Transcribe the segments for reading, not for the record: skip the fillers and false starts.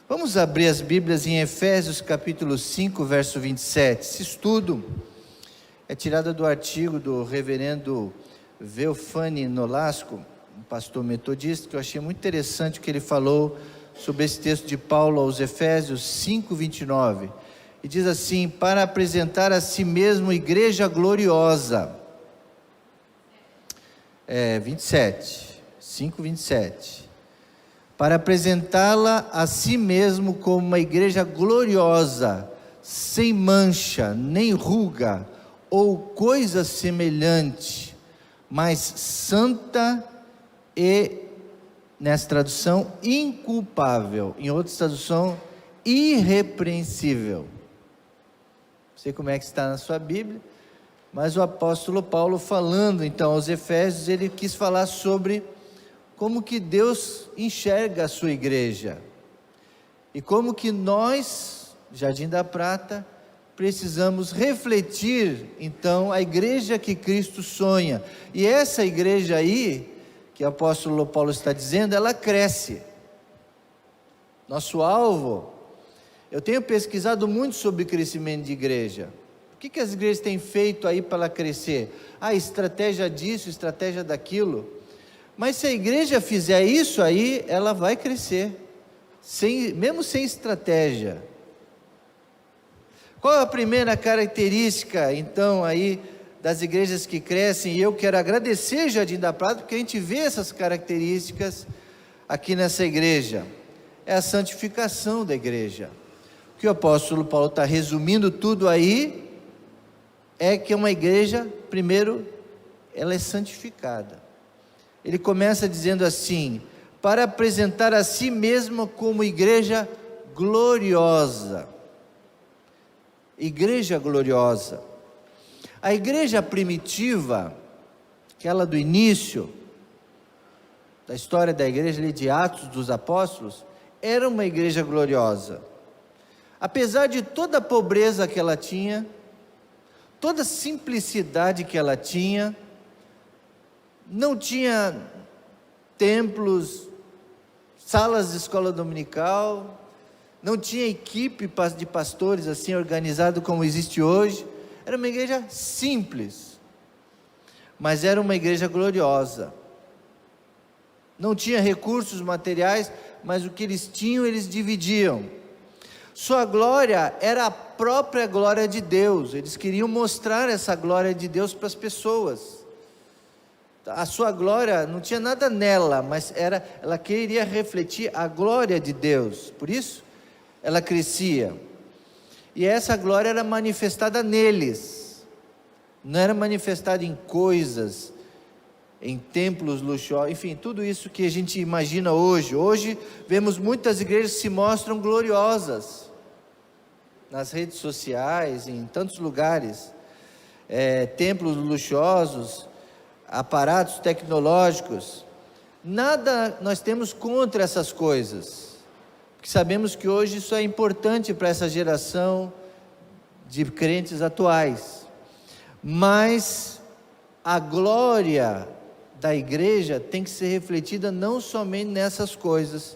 Vamos abrir as Bíblias em Efésios capítulo 5, verso 27. Esse estudo é tirado do artigo do reverendo Veofani Nolasco, um pastor metodista, que eu achei muito interessante o que ele falou sobre esse texto de Paulo aos Efésios 5, 29. E diz assim: para apresentar a si mesmo igreja gloriosa. 27, 5, 27. Para apresentá-la a si mesmo como uma igreja gloriosa, sem mancha, nem ruga, ou coisa semelhante, mas santa e, nessa tradução, inculpável. Em outra tradução, irrepreensível. Não sei como é que está na sua Bíblia, mas o apóstolo Paulo, falando então aos Efésios, ele quis falar sobre como que Deus enxerga a sua igreja, e como que nós, Jardim da Prata, precisamos refletir então a igreja que Cristo sonha. E essa igreja aí, que o apóstolo Paulo está dizendo, ela cresce. Nosso alvo, eu tenho pesquisado muito sobre crescimento de igreja. O que as igrejas têm feito aí para ela crescer? Estratégia disso, estratégia daquilo. Mas se a igreja fizer isso aí, ela vai crescer, mesmo sem estratégia. Qual é a primeira característica, então, aí, das igrejas que crescem? E eu quero agradecer Jardim da Prata, porque a gente vê essas características aqui nessa igreja. É a santificação da igreja. O que o apóstolo Paulo está resumindo tudo aí, é que uma igreja, primeiro, ela é santificada. Ele começa dizendo assim: para apresentar a si mesma como igreja gloriosa. Igreja gloriosa. A igreja primitiva, aquela do início da história da igreja, ali de Atos dos Apóstolos, era uma igreja gloriosa. Apesar de toda a pobreza que ela tinha, toda a simplicidade que ela tinha, não tinha templos, salas de escola dominical, não tinha equipe de pastores assim organizado como existe hoje. Era uma igreja simples, mas era uma igreja gloriosa. Não tinha recursos materiais, mas o que eles tinham, eles dividiam. Sua glória era a própria glória de Deus. Eles queriam mostrar essa glória de Deus para as pessoas. A sua glória não tinha nada nela, mas ela queria refletir a glória de Deus. Por isso, ela crescia. E essa glória era manifestada neles. Não era manifestada em coisas, em templos luxuosos, enfim, tudo isso que a gente imagina hoje. Hoje, vemos muitas igrejas que se mostram gloriosas. Nas redes sociais, em tantos lugares. Templos luxuosos, aparatos tecnológicos. Nada nós temos contra essas coisas, porque sabemos que hoje isso é importante para essa geração de crentes atuais, mas a glória da igreja tem que ser refletida não somente nessas coisas,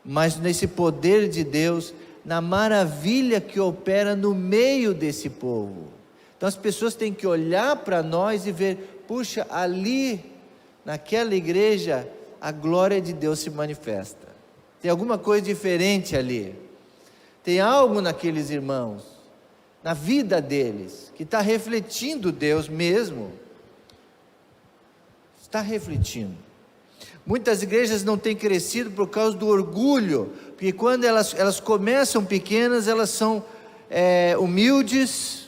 mas nesse poder de Deus, na maravilha que opera no meio desse povo. Então as pessoas têm que olhar para nós e ver: puxa, ali, naquela igreja, a glória de Deus se manifesta. Tem alguma coisa diferente ali. Tem algo naqueles irmãos, na vida deles, que está refletindo Deus mesmo. Está refletindo. Muitas igrejas não têm crescido por causa do orgulho, porque quando elas começam pequenas, elas são humildes,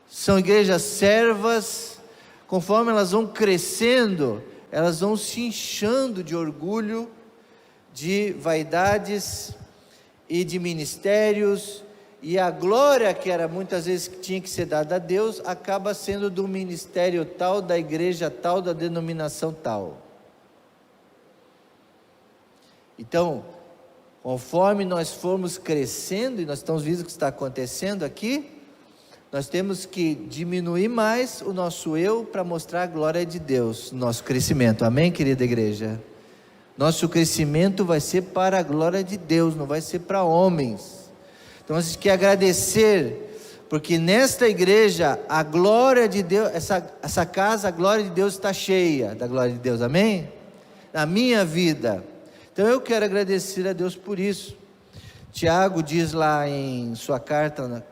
são igrejas servas. Conforme elas vão crescendo, elas vão se inchando de orgulho, de vaidades e de ministérios, e a glória que era muitas vezes que tinha que ser dada a Deus, acaba sendo do ministério tal, da igreja tal, da denominação tal. Então, conforme nós formos crescendo, e nós estamos vendo o que está acontecendo aqui, nós temos que diminuir mais o nosso eu para mostrar a glória de Deus no nosso crescimento. Amém, querida igreja? Nosso crescimento vai ser para a glória de Deus, não vai ser para homens. Então a gente quer agradecer, porque nesta igreja a glória de Deus, essa casa, a glória de Deus está cheia da glória de Deus, amém? Na minha vida. Então eu quero agradecer a Deus por isso. Tiago diz lá em sua carta, no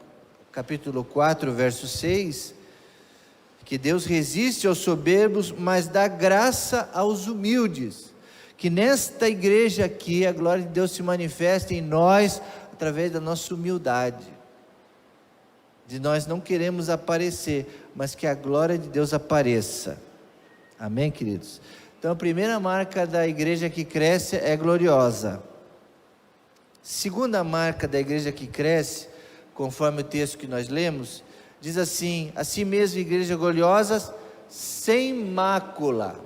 capítulo 4, verso 6, que Deus resiste aos soberbos, mas dá graça aos humildes. Que nesta igreja aqui a glória de Deus se manifeste em nós, através da nossa humildade. De nós não queremos aparecer, mas que a glória de Deus apareça. Amém, queridos? Então a primeira marca da igreja que cresce é gloriosa. Segunda marca da igreja que cresce, conforme o texto que nós lemos, diz assim: assim mesmo igreja gloriosa, sem mácula.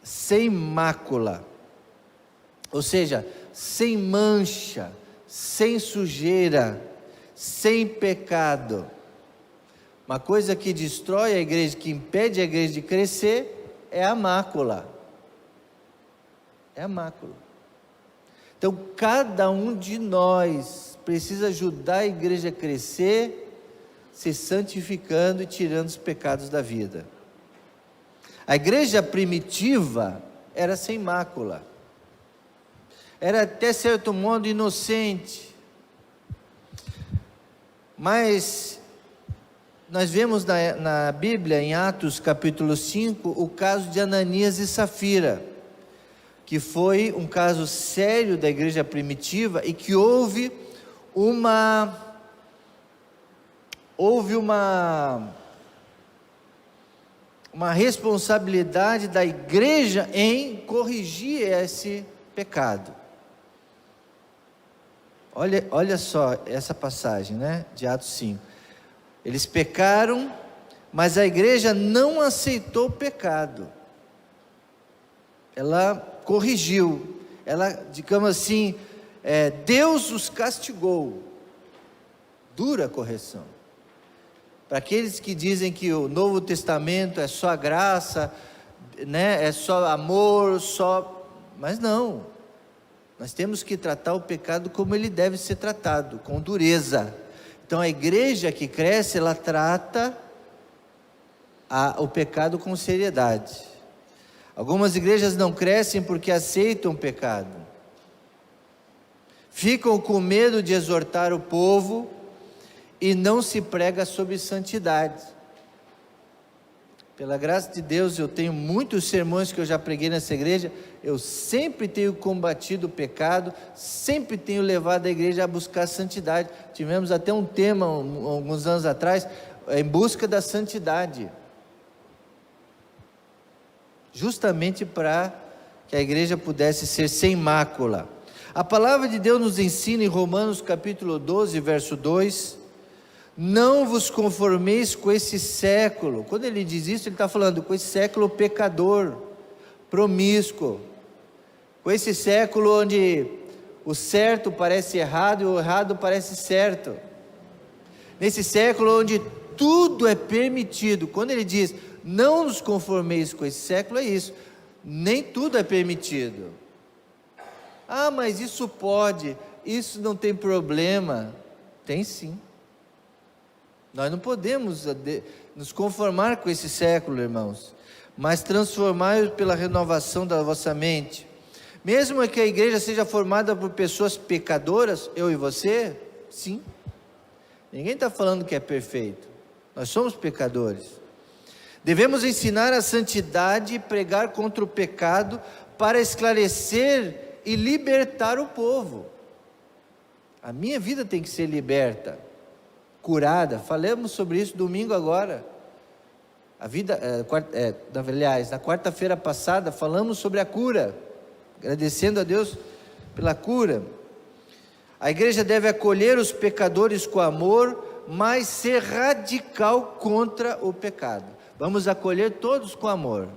Sem mácula. Ou seja, sem mancha, sem sujeira, sem pecado. Uma coisa que destrói a igreja, que impede a igreja de crescer, é a mácula. É a mácula. Então, cada um de nós precisa ajudar a igreja a crescer, se santificando e tirando os pecados da vida. A igreja primitiva era sem mácula. Era até certo modo inocente. Mas nós vemos na Bíblia, em Atos capítulo 5, o caso de Ananias e Safira, que foi um caso sério da igreja primitiva e que houve uma responsabilidade da igreja em corrigir esse pecado. Olha só essa passagem, né, de Atos 5. Eles pecaram, mas a igreja não aceitou o pecado. Ela corrigiu, ela, digamos assim, Deus os castigou. Dura correção. Para aqueles que dizem que o Novo Testamento é só graça, né, é só amor, mas não. Nós temos que tratar o pecado como ele deve ser tratado, com dureza. Então a igreja que cresce, ela trata o pecado com seriedade. Algumas igrejas não crescem porque aceitam o pecado. Ficam com medo de exortar o povo e não se prega sobre santidade. Pela graça de Deus, eu tenho muitos sermões que eu já preguei nessa igreja. Eu sempre tenho combatido o pecado, sempre tenho levado a igreja a buscar santidade. Tivemos até um tema, alguns anos atrás, em busca da santidade. Justamente para que a igreja pudesse ser sem mácula. A palavra de Deus nos ensina em Romanos capítulo 12, verso 2, não vos conformeis com esse século. Quando ele diz isso, ele está falando com esse século pecador, promíscuo, com esse século onde o certo parece errado e o errado parece certo, nesse século onde tudo é permitido. Quando ele diz, não nos conformeis com esse século, é isso, nem tudo é permitido. Ah, mas isso pode, isso não tem problema. Tem sim. Nós não podemos nos conformar com esse século, irmãos, mas transformar pela renovação da vossa mente. Mesmo que a igreja seja formada por pessoas pecadoras, eu e você, sim. Ninguém está falando que é perfeito. Nós somos pecadores. Devemos ensinar a santidade e pregar contra o pecado para esclarecer e libertar o povo. A minha vida tem que ser liberta, curada. Falamos sobre isso domingo agora. Aliás, na quarta-feira passada falamos sobre a cura, agradecendo a Deus pela cura. A igreja deve acolher os pecadores com amor, mas ser radical contra o pecado. Vamos acolher todos com amor.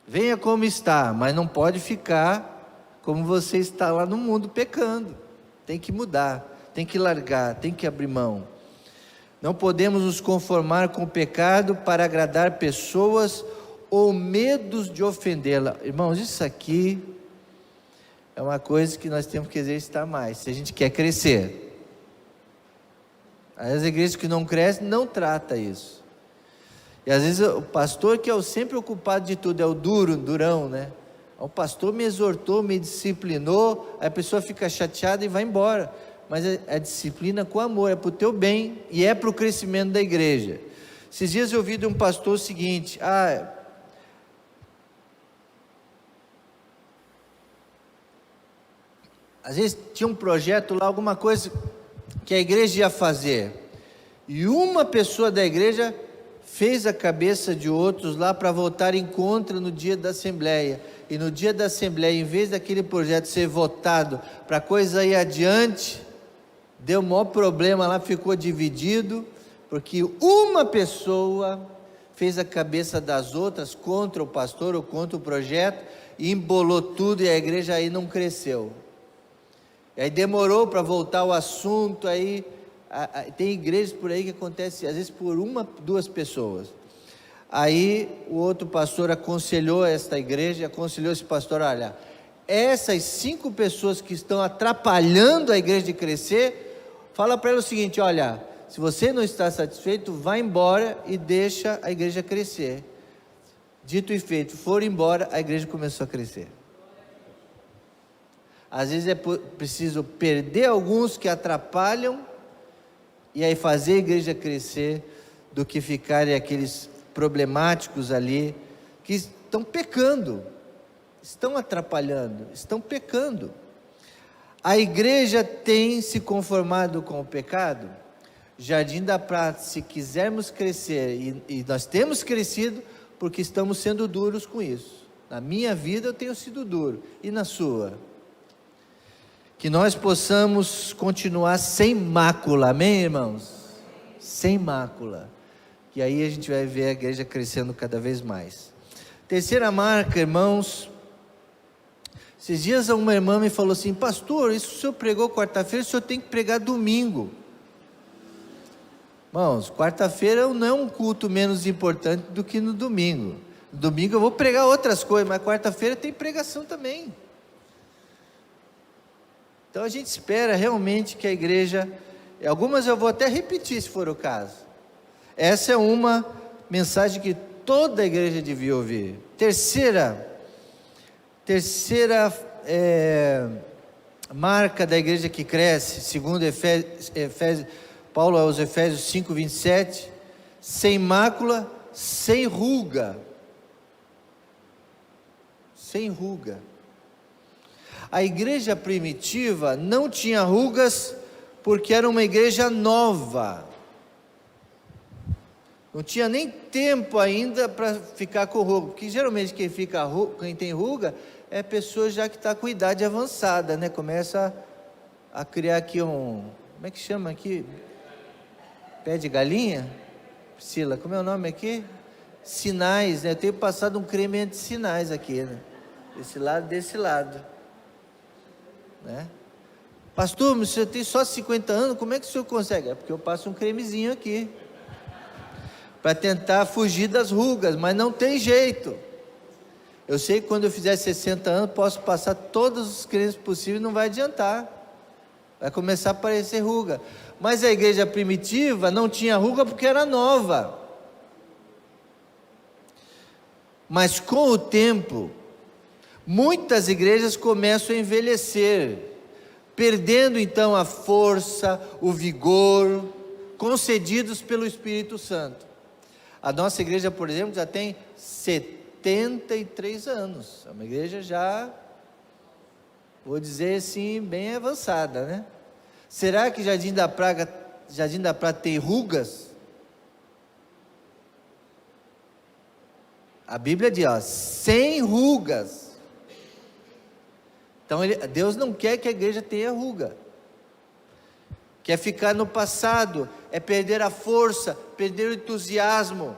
Venha como está, mas não pode ficar como você está lá no mundo pecando. Tem que mudar, tem que largar, tem que abrir mão. Não podemos nos conformar com o pecado para agradar pessoas ou medos de ofendê-la. Irmãos, isso aqui é uma coisa que nós temos que exercitar mais, se a gente quer crescer. As igrejas que não crescem, não trata isso. E às vezes o pastor, que é o sempre ocupado de tudo, é o durão, né? O pastor me exortou, me disciplinou, aí a pessoa fica chateada e vai embora. Mas a disciplina com amor, é para o teu bem e é para o crescimento da igreja. Esses dias eu ouvi de um pastor o seguinte: às vezes tinha um projeto lá, alguma coisa que a igreja ia fazer, e uma pessoa da igreja fez a cabeça de outros lá para votarem contra no dia da assembleia, e no dia da assembleia, em vez daquele projeto ser votado para a coisa ir adiante, deu o maior problema lá, ficou dividido, porque uma pessoa fez a cabeça das outras contra o pastor ou contra o projeto, e embolou tudo, e a igreja aí não cresceu. E aí demorou para voltar o assunto. Aí tem igrejas por aí que acontece às vezes por uma, duas pessoas. Aí o outro pastor aconselhou esta igreja, aconselhou esse pastor: olha, essas 5 pessoas que estão atrapalhando a igreja de crescer, fala para ela o seguinte: olha, se você não está satisfeito, vá embora e deixa a igreja crescer. Dito e feito, foram embora, a igreja começou a crescer. Às vezes é preciso perder alguns que atrapalham, e aí fazer a igreja crescer, do que ficarem aqueles problemáticos ali, que estão pecando, estão atrapalhando, estão pecando. A igreja tem se conformado com o pecado? Jardim da Prata, se quisermos crescer, e nós temos crescido, porque estamos sendo duros com isso. Na minha vida eu tenho sido duro, e na sua? Que nós possamos continuar sem mácula, amém, irmãos? Sem mácula. E aí a gente vai ver a igreja crescendo cada vez mais. Terceira marca, irmãos. Esses dias uma irmã me falou assim: pastor, isso o senhor pregou quarta-feira, o senhor tem que pregar domingo. Irmãos, quarta-feira não é um culto menos importante do que no domingo. No domingo eu vou pregar outras coisas, mas quarta-feira tem pregação também. Então a gente espera realmente que a igreja, algumas eu vou até repetir se for o caso. Essa é uma mensagem que toda a igreja devia ouvir. Terceira marca da igreja que cresce, segundo Paulo aos Efésios 5:27, sem mácula, sem ruga. Sem ruga. A igreja primitiva não tinha rugas, porque era uma igreja nova. Não tinha nem tempo ainda para ficar com ruga, porque geralmente quem tem ruga é pessoa já que está com idade avançada, né? Começa a criar aqui como é que chama aqui? Pé de galinha? Priscila, como é o nome aqui? Sinais, né? Eu tenho passado um creme anti-sinais aqui, né? Desse lado. Né? Pastor, mas você tem só 50 anos, como é que o senhor consegue? É porque eu passo um cremezinho aqui, para tentar fugir das rugas, mas não tem jeito. Eu sei que quando eu fizer 60 anos, posso passar todos os cremes possíveis, não vai adiantar, vai começar a aparecer ruga. Mas a igreja primitiva não tinha ruga porque era nova. Mas com o tempo, muitas igrejas começam a envelhecer, perdendo então a força, o vigor, concedidos pelo Espírito Santo. A nossa igreja, por exemplo, já tem 73 anos, é uma igreja já, vou dizer assim, bem avançada, né? Será que Jardim da Prata tem rugas? A Bíblia diz, sem rugas. Então Deus não quer que a igreja tenha ruga, quer ficar no passado, é perder a força, perder o entusiasmo.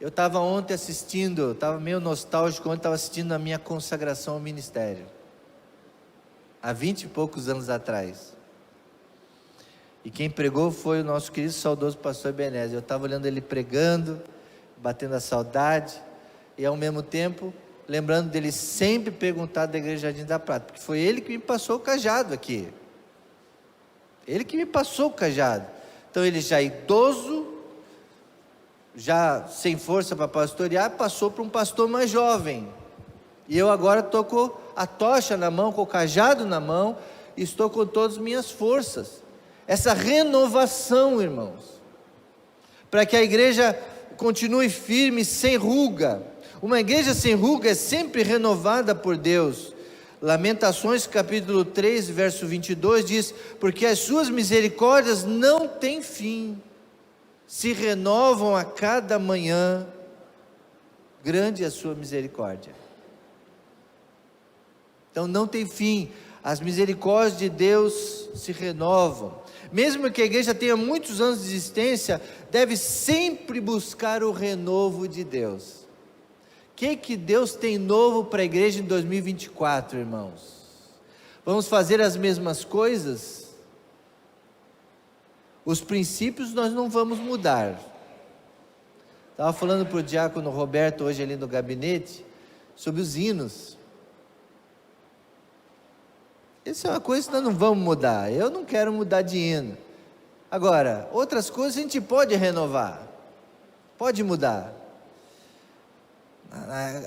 Eu estava ontem assistindo, estava meio nostálgico, ontem estava assistindo a minha consagração ao ministério, há 20 e poucos anos atrás, e quem pregou foi o nosso querido saudoso pastor Ebenezer. Eu estava olhando ele pregando, batendo a saudade, e ao mesmo tempo, lembrando dele sempre perguntar da Igreja Jardim da Prata, porque foi ele que me passou o cajado aqui. Ele que me passou o cajado. Então ele já idoso, já sem força para pastorear, passou para um pastor mais jovem. E eu agora estou com a tocha na mão, com o cajado na mão, e estou com todas as minhas forças. Essa renovação, irmãos, para que a igreja continue firme, sem ruga. Uma igreja sem ruga é sempre renovada por Deus. Lamentações capítulo 3, verso 22 diz: porque as suas misericórdias não têm fim, se renovam a cada manhã, grande é a sua misericórdia. Então não tem fim, as misericórdias de Deus se renovam. Mesmo que a igreja tenha muitos anos de existência, deve sempre buscar o renovo de Deus. O que Deus tem novo para a igreja em 2024, irmãos? Vamos fazer as mesmas coisas? Os princípios nós não vamos mudar. Estava falando para o diácono Roberto hoje ali no gabinete, sobre os hinos. Isso é uma coisa que nós não vamos mudar. Eu não quero mudar de hino. Agora, outras coisas a gente pode renovar, pode mudar.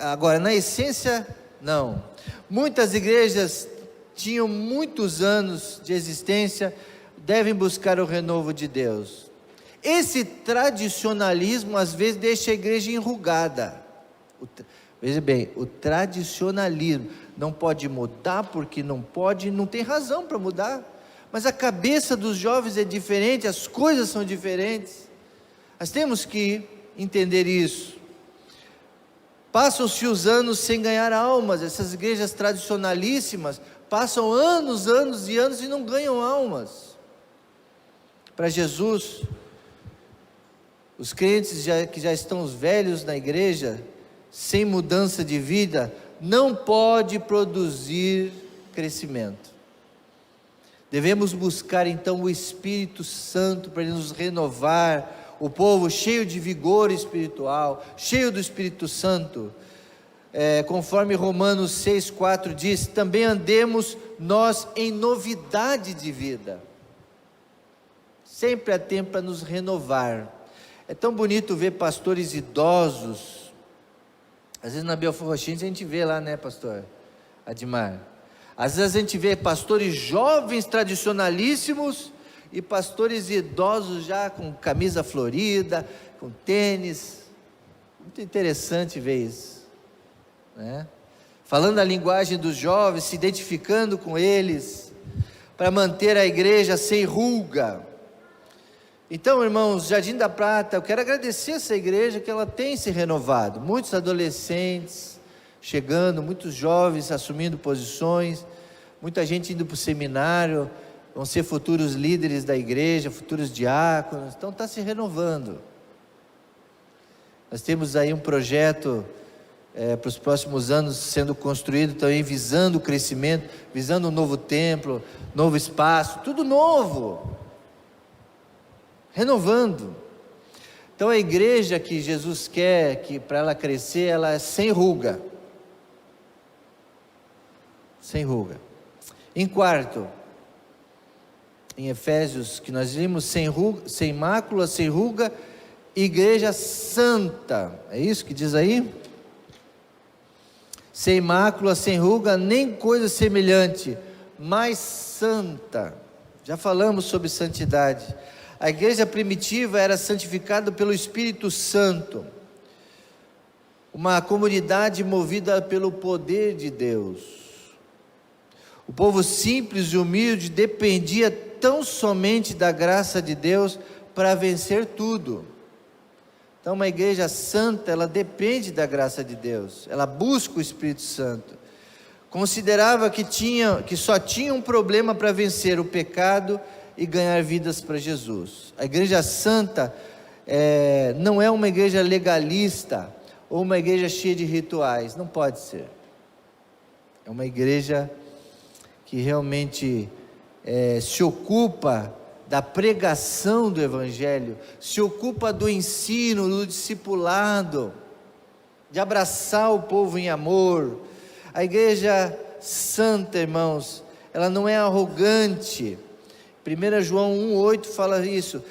Agora, na essência, não. Muitas igrejas tinham muitos anos de existência, devem buscar o renovo de Deus. Esse tradicionalismo às vezes deixa a igreja enrugada. Veja bem, o tradicionalismo não pode mudar porque não pode, não tem razão para mudar. Mas a cabeça dos jovens é diferente, as coisas são diferentes. Nós temos que entender isso. Passam-se os anos sem ganhar almas. Essas igrejas tradicionalíssimas passam anos e não ganham almas para Jesus. Os crentes que já estão velhos na igreja, sem mudança de vida, não pode produzir crescimento. Devemos buscar então o Espírito Santo para nos renovar, o povo cheio de vigor espiritual, cheio do Espírito Santo, conforme Romanos 6,4 diz: também andemos nós em novidade de vida. Sempre há tempo para nos renovar. É tão bonito ver pastores idosos. Às vezes na Belfor Roxinha a gente vê lá, né, pastor Admar? Às vezes a gente vê pastores jovens tradicionalíssimos e pastores idosos já com camisa florida, com tênis. Muito interessante ver isso, né? Falando a linguagem dos jovens, se identificando com eles, para manter a igreja sem ruga. Então, irmãos, Jardim da Prata, eu quero agradecer essa igreja que ela tem se renovado. Muitos adolescentes chegando, muitos jovens assumindo posições, muita gente indo para o seminário, vão ser futuros líderes da igreja, futuros diáconos. Então está se renovando. Nós temos aí um projeto para os próximos anos sendo construído também, visando o crescimento, visando um novo templo, novo espaço, tudo novo, renovando. Então a igreja que Jesus quer, que para ela crescer, ela é sem ruga. Sem ruga. Em quarto, em Efésios, que nós vimos, sem ruga, sem mácula, sem ruga, igreja santa. É isso que diz aí? Sem mácula, sem ruga, nem coisa semelhante, mas santa. Já falamos sobre santidade. A igreja primitiva era santificada pelo Espírito Santo, uma comunidade movida pelo poder de Deus. O povo simples e humilde dependia tão somente da graça de Deus para vencer tudo. Então uma igreja santa, ela depende da graça de Deus, ela busca o Espírito Santo. Considerava que só tinha um problema para vencer: o pecado e ganhar vidas para Jesus. A igreja santa não é uma igreja legalista ou uma igreja cheia de rituais, não pode ser. É uma igreja que realmente se ocupa da pregação do Evangelho, se ocupa do ensino, do discipulado, de abraçar o povo em amor. A igreja santa, irmãos, ela não é arrogante. 1 João 1,8 fala isso,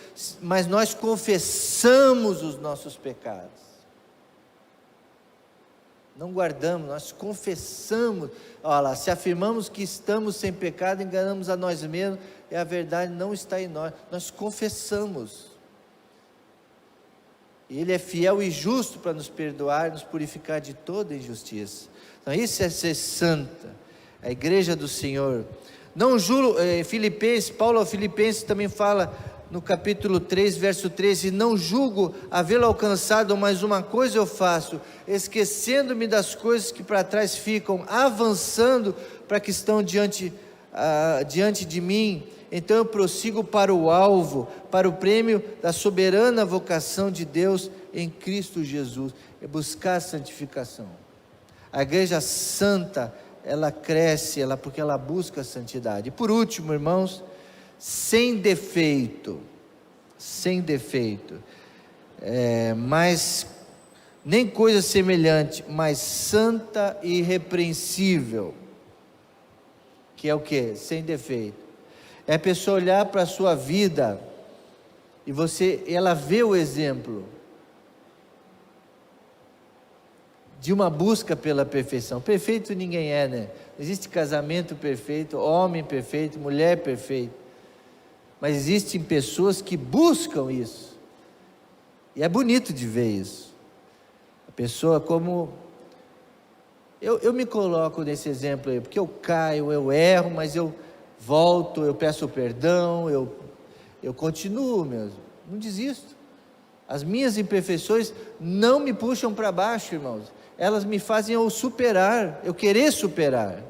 mas nós confessamos os nossos pecados. Não guardamos, nós confessamos. Olha lá, se afirmamos que estamos sem pecado, enganamos a nós mesmos, e a verdade não está em nós. Nós confessamos. E Ele é fiel e justo para nos perdoar, nos purificar de toda injustiça. Então isso é ser santa, a igreja do Senhor. Não julgo, Paulo aos Filipenses também fala, no capítulo 3, verso 13, não julgo havê-lo alcançado, mas uma coisa eu faço, esquecendo-me das coisas que para trás ficam, avançando para que estão diante de mim, então eu prossigo para o alvo, para o prêmio da soberana vocação de Deus em Cristo Jesus, é buscar a santificação. A igreja santa, ela cresce, porque ela busca a santidade. E por último, irmãos, sem defeito, mas nem coisa semelhante, mas santa e irrepreensível, que é o que? Sem defeito. É a pessoa olhar para a sua vida, e ela vê o exemplo de uma busca pela perfeição. Perfeito ninguém é, né? Não existe casamento perfeito, homem perfeito, mulher perfeita, mas existem pessoas que buscam isso, e é bonito de ver isso. A pessoa como, eu me coloco nesse exemplo aí, porque eu caio, eu erro, mas eu volto, eu peço perdão, eu continuo mesmo, não desisto. As minhas imperfeições não me puxam para baixo, irmãos, elas me fazem eu superar, eu querer superar.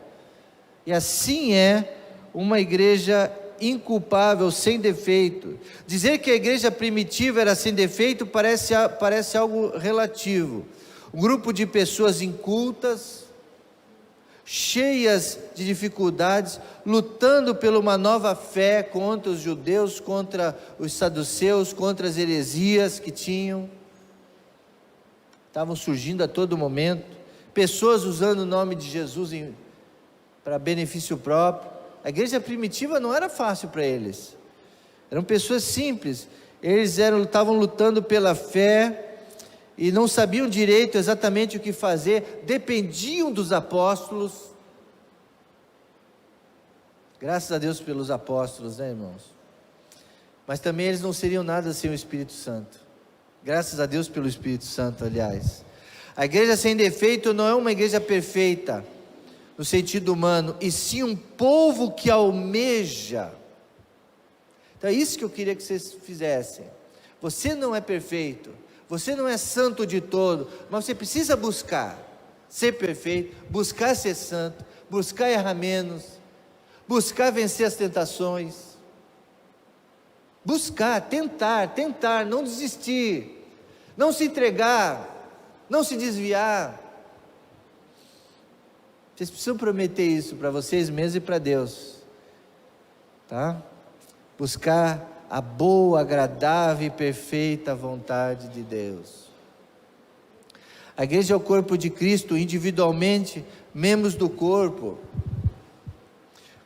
E assim é uma igreja inculpável, sem defeito. Dizer que a igreja primitiva era sem defeito parece algo relativo. Um grupo de pessoas incultas, cheias de dificuldades, lutando por uma nova fé contra os judeus, contra os saduceus, contra as heresias que tinham. Estavam surgindo a todo momento, pessoas usando o nome de Jesus para benefício próprio. A igreja primitiva não era fácil para eles, eram pessoas simples, eles estavam lutando pela fé, e não sabiam direito exatamente o que fazer, dependiam dos apóstolos. Graças a Deus pelos apóstolos, né, irmãos? Mas também eles não seriam nada sem o Espírito Santo. Graças a Deus pelo Espírito Santo, aliás. A igreja sem defeito não é uma igreja perfeita, no sentido humano, e sim um povo que almeja. Então é isso que eu queria que vocês fizessem. Você não é perfeito, você não é santo de todo, mas você precisa buscar ser perfeito, buscar ser santo, buscar errar menos, buscar vencer as tentações, buscar, tentar, não desistir, não se entregar, não se desviar. Vocês precisam prometer isso para vocês mesmos e para Deus, tá? Buscar a boa, agradável e perfeita vontade de Deus. A igreja é o corpo de Cristo, individualmente, membros do corpo.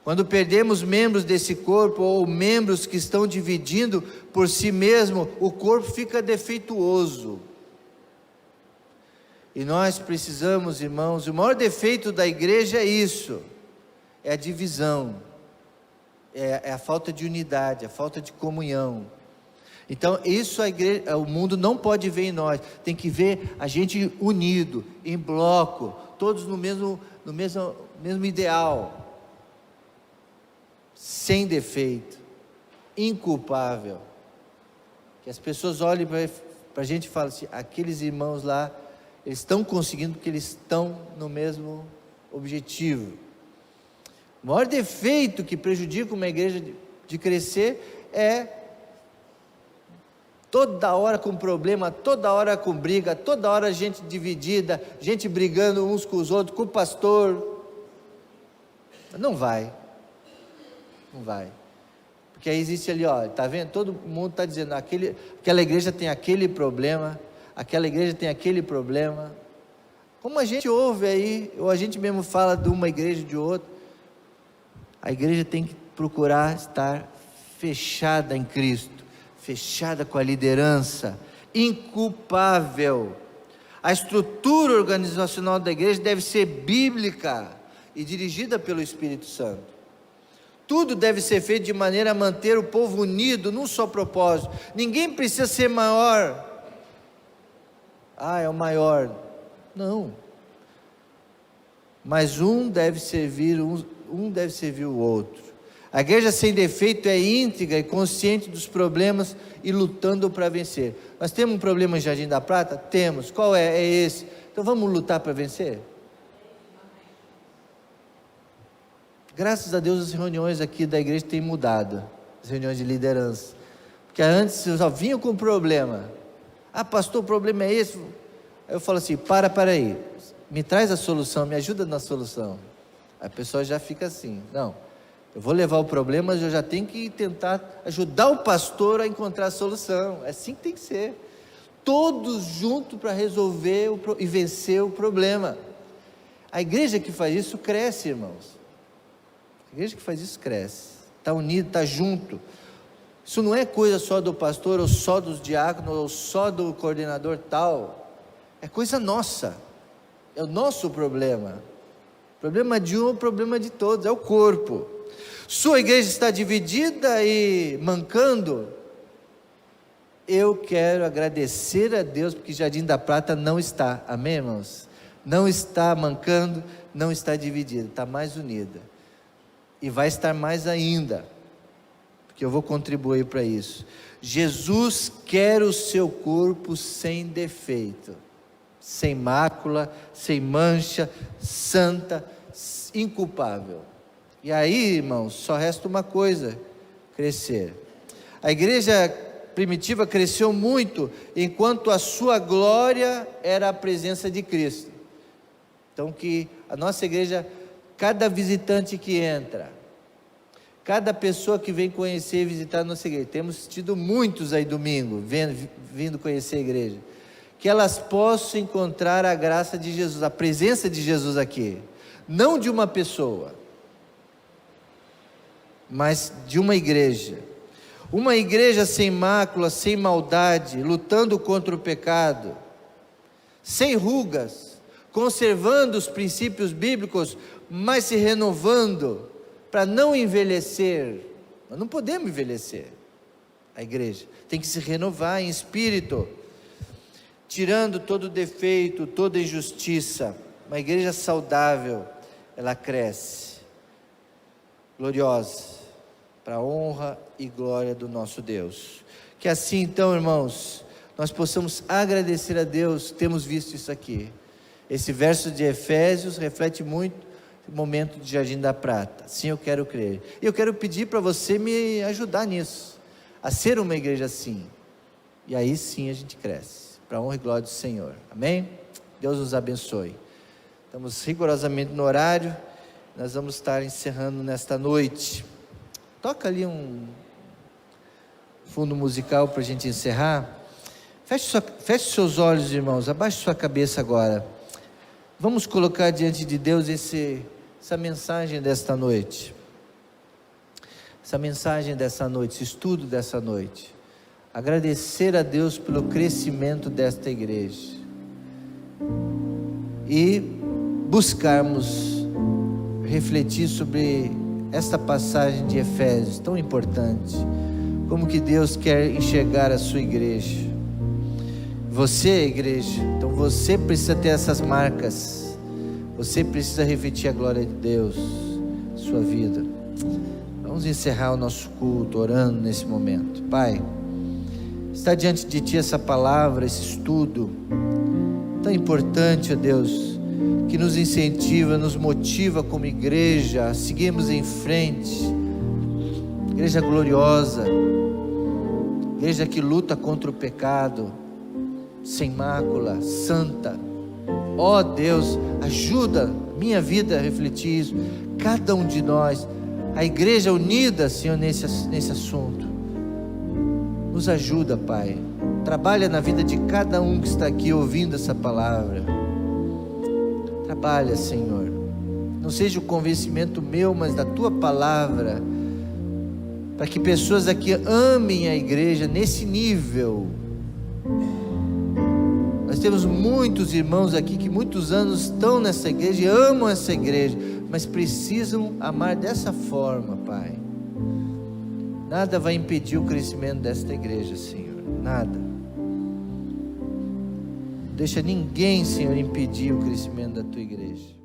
Quando perdemos membros desse corpo, ou membros que estão dividindo por si mesmo, o corpo fica defeituoso. E nós precisamos, irmãos, o maior defeito da igreja é isso, é a divisão. É a falta de unidade, a falta de comunhão. Então isso o mundo não pode ver em nós, tem que ver a gente unido, em bloco, todos no mesmo ideal, sem defeito, inculpável. Que as pessoas olhem para a gente e falem assim, aqueles irmãos lá, eles estão conseguindo porque eles estão no mesmo objetivo. O maior defeito que prejudica uma igreja de crescer é toda hora com problema, toda hora com briga, toda hora gente dividida, gente brigando uns com os outros, com o pastor. Não vai, Porque aí existe ali, ó, tá vendo? Todo mundo está dizendo, aquela igreja tem aquele problema, aquela igreja tem aquele problema. Como a gente ouve aí, ou a gente mesmo fala de uma igreja de outra, a igreja tem que procurar estar fechada em Cristo, fechada com a liderança, inculpável. A estrutura organizacional da igreja deve ser bíblica e dirigida pelo Espírito Santo. Tudo deve ser feito de maneira a manter o povo unido num só propósito. Ninguém precisa ser maior. É o maior. Não. Mas um deve servir o outro. A igreja sem defeito é íntegra e consciente dos problemas e lutando para vencer. Nós temos um problema em Jardim da Prata? Temos. Qual é? É esse. Então vamos lutar para vencer? Graças a Deus as reuniões aqui da igreja têm mudado. As reuniões de liderança. Porque antes eu só vinha com problema. Pastor, o problema é esse. Aí eu falo assim, para aí. Me traz a solução, me ajuda na solução. Aí a pessoa já fica assim, não. Eu vou levar o problema, mas eu já tenho que tentar ajudar o pastor a encontrar a solução. É assim que tem que ser. Todos juntos para resolver e vencer o problema. A igreja que faz isso cresce, irmãos. A igreja que faz isso cresce. Está unido, está junto. Isso não é coisa só do pastor, ou só dos diáconos, ou só do coordenador tal. É coisa nossa. É o nosso problema. O problema de um é o problema de todos, é o corpo. Sua igreja está dividida e mancando? Eu quero agradecer a Deus, porque Jardim da Prata não está, amém, irmãos? Não está mancando, não está dividida, está mais unida, e vai estar mais ainda, porque eu vou contribuir para isso. Jesus quer o seu corpo sem defeito, sem mácula, sem mancha, santa, inculpável. E aí, irmãos, só resta uma coisa: crescer. A igreja primitiva cresceu muito, enquanto a sua glória era a presença de Cristo. Então que a nossa igreja, cada visitante que entra, cada pessoa que vem conhecer e visitar a nossa igreja, temos tido muitos aí domingo, vindo conhecer a igreja, que elas possam encontrar a graça de Jesus, a presença de Jesus aqui, não de uma pessoa, mas de uma igreja sem mácula, sem maldade, lutando contra o pecado, sem rugas, conservando os princípios bíblicos, mas se renovando, para não envelhecer. Nós não podemos envelhecer. A igreja tem que se renovar em espírito, tirando todo defeito, toda injustiça. Uma igreja saudável, ela cresce, gloriosa, para a honra e glória do nosso Deus. Que assim então, irmãos, nós possamos agradecer a Deus. Temos visto isso aqui. Esse verso de Efésios reflete muito o momento de Jardim da Prata. Sim, eu quero crer. E eu quero pedir para você me ajudar nisso, a ser uma igreja assim. E aí sim a gente cresce, para a honra e glória do Senhor. Amém? Deus nos abençoe. Estamos rigorosamente no horário. Nós vamos estar encerrando nesta noite. Toca ali um fundo musical para a gente encerrar. Feche seus olhos, irmãos. Abaixe sua cabeça agora. Vamos colocar diante de Deus essa mensagem desta noite. Essa mensagem dessa noite, esse estudo dessa noite. Agradecer a Deus pelo crescimento desta igreja. E buscarmos refletir sobre esta passagem de Efésios, tão importante. Como que Deus quer enxergar a sua igreja. Você, igreja, então você precisa ter essas marcas. Você precisa refletir a glória de Deus na sua vida. Vamos encerrar o nosso culto orando nesse momento. Pai, está diante de Ti essa palavra, esse estudo tão importante, ó Deus, que nos incentiva, nos motiva como igreja a seguirmos em frente. Igreja gloriosa, igreja que luta contra o pecado, sem mácula, santa. Ó Deus, ajuda minha vida a refletir isso, cada um de nós a igreja unida, Senhor, nesse assunto. Nos ajuda, Pai. Trabalha na vida de cada um que está aqui ouvindo essa palavra. Trabalha, Senhor. Não seja o convencimento meu, mas da Tua palavra, para que pessoas aqui amem a igreja nesse nível. Nós temos muitos irmãos aqui que muitos anos estão nessa igreja e amam essa igreja, mas precisam amar dessa forma, Pai. Nada vai impedir o crescimento desta igreja, Senhor, nada. Não deixa ninguém, Senhor, impedir o crescimento da Tua igreja.